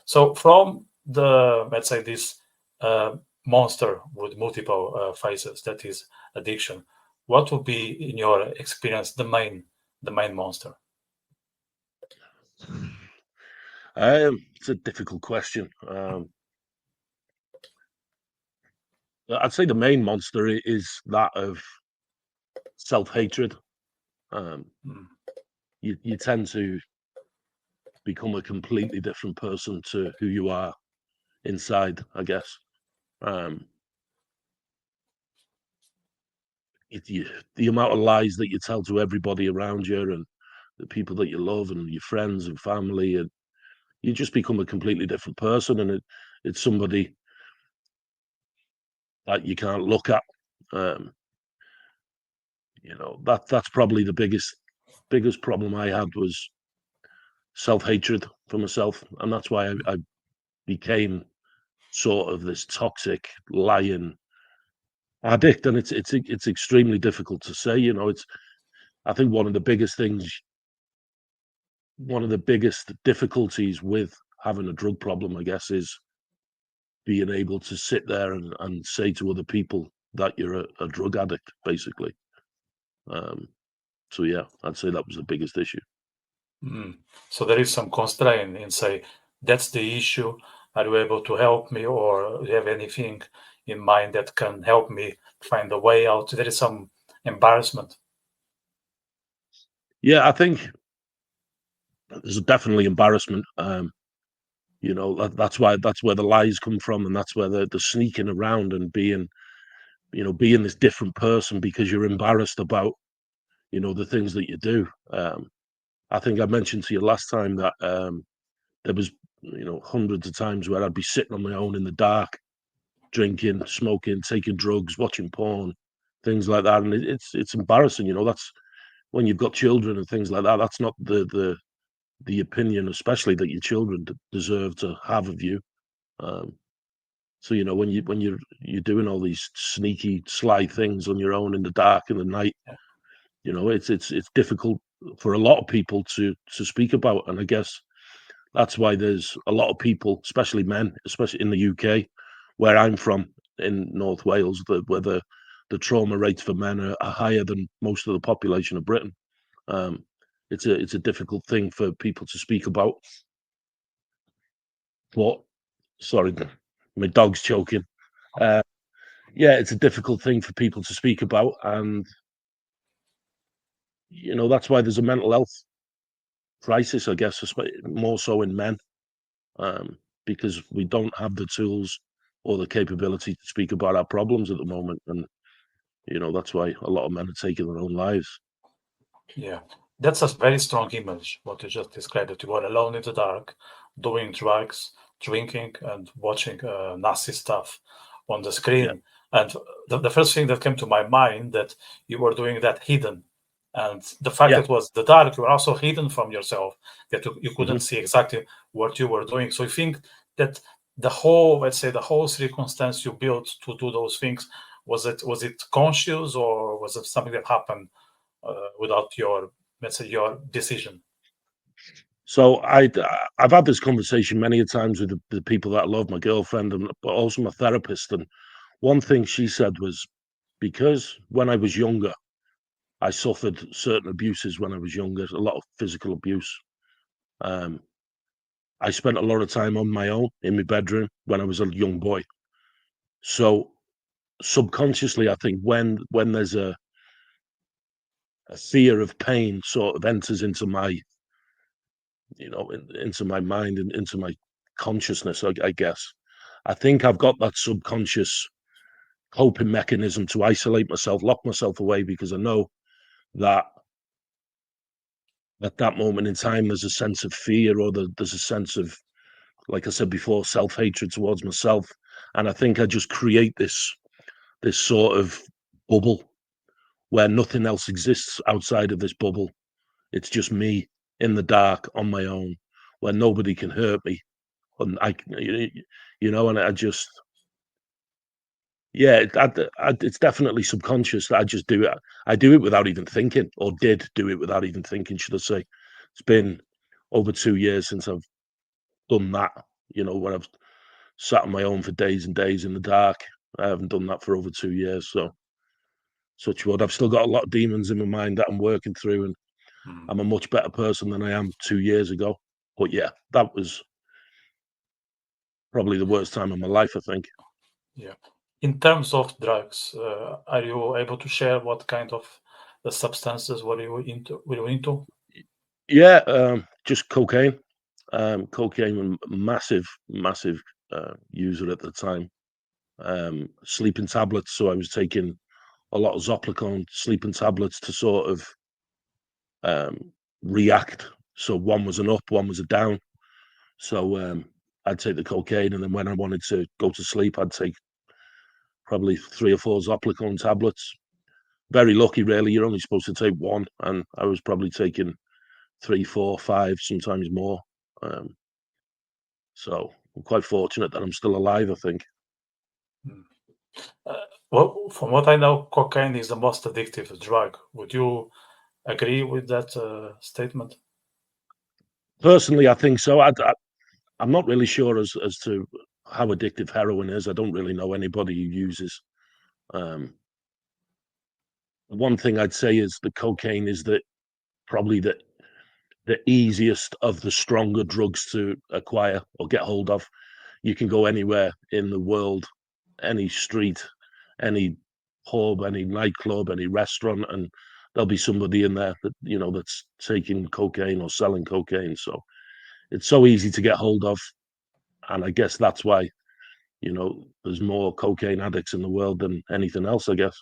So from the, let's say, this monster with multiple faces, that is addiction, what would be, in your experience, the main monster? It's a difficult question. I'd say the main monster is that of self-hatred. Um, Mm. you tend to become a completely different person to who you are inside, I guess. Um, the amount of lies that you tell to everybody around you and the people that you love and your friends and family, and you just become a completely different person, and it's somebody that you can't look at. Um, that's probably the biggest problem I had was self-hatred for myself, and that's why I became sort of this toxic lying addict. And it's extremely difficult to say. It's I think one of the biggest difficulties with having a drug problem, I guess, is being able to sit there and say to other people that you're a drug addict, basically. Um, so yeah, I'd say that was the biggest issue. Mm. So there is some constraint in say, that's the issue. Are you able to help me, or do you have anything in mind that can help me find a way out? There is some embarrassment. Yeah, I think there's definitely embarrassment. That's where the lies come from, and that's where the sneaking around and being this different person because you're embarrassed about the things that you do. I think I mentioned to you last time that there was hundreds of times where I'd be sitting on my own in the dark, drinking, smoking, taking drugs, watching porn, things like that, and it's embarrassing. That's when you've got children and things like that. That's not the opinion, especially that your children deserve to have of you. Um, so when you're doing all these sneaky, sly things on your own in the dark in the night, Yeah. it's difficult for a lot of people to speak about, and I guess that's why there's a lot of people, especially men, especially in the UK, where I'm from in North Wales, where the trauma rates for men are higher than most of the population of Britain. Um, it's a difficult thing for people to speak about. But sorry, my dog's choking. Uh, yeah, it's a difficult thing for people to speak about, and that's why there's a mental health crisis, I guess, more so in men, because we don't have the tools or the capability to speak about our problems at the moment, and that's why a lot of men are taking their own lives. Yeah, that's a very strong image, what you just described, that you were alone in the dark, doing drugs, drinking, and watching nasty stuff on the Yeah, screen. And the first thing that came to my mind that you were doing that hidden. And the fact yeah, that it was the dark, you were also hidden from yourself, that you couldn't hmm see exactly what you were doing. So I think that the whole, let's say, the whole circumstance you built to do those things, was it conscious, or was it something that happened without your, let's say, your decision? So I've had this conversation many a times with the people that I love, my girlfriend, and but also my therapist. And one thing she said was because when I was younger, I suffered certain abuses when I was younger, a lot of physical abuse. Um, I spent a lot of time on my own in my bedroom when I was a young boy. So subconsciously, I think when there's a fear of pain sort of enters into my into my mind and into my consciousness, I guess. I think I've got that subconscious coping mechanism to isolate myself, lock myself away, because I know that at that moment in time, there's a sense of fear, or there's a sense of, like I said before, self-hatred towards myself. And I think I just create this sort of bubble where nothing else exists outside of this bubble. It's just me in the dark on my own, where nobody can hurt me. And and I just, yeah, it's definitely subconscious that I just do it. I do it without even thinking, or did do it without even thinking, should I say. It's been over 2 years since I've done that. When I've sat on my own for days and days in the dark. I haven't done that for over 2 years, so such wood. I've still got a lot of demons in my mind that I'm working through, and I'm a much better person than I am 2 years ago. But yeah, that was probably the worst time of my life, I think. Yeah. In terms of drugs, are you able to share what kind of the substances were you into? Yeah, just cocaine. Cocaine, massive, massive user at the time. Sleeping tablets, so I was taking a lot of Zopicon sleeping tablets to sort of react. So one was an up, one was a down. So I'd take the cocaine, and then when I wanted to go to sleep, I'd take probably 3 or 4 Zopicon tablets. Very lucky, really. You're only supposed to take one, and I was probably taking 3, 4, 5, sometimes more. So I'm quite fortunate that I'm still alive, I think. Well, from what I know, cocaine is the most addictive drug. Would you agree with that statement? Personally, I think so. I'm not really sure as to how addictive heroin is. I don't really know anybody who uses. Um, One thing I'd say is the cocaine is probably the easiest of the stronger drugs to acquire or get hold of. You can go anywhere in the world, any street, any pub, any nightclub, any restaurant, and there'll be somebody in there that's taking cocaine or selling cocaine. So it's so easy to get hold of, and I guess that's why there's more cocaine addicts in the world than anything else, I guess.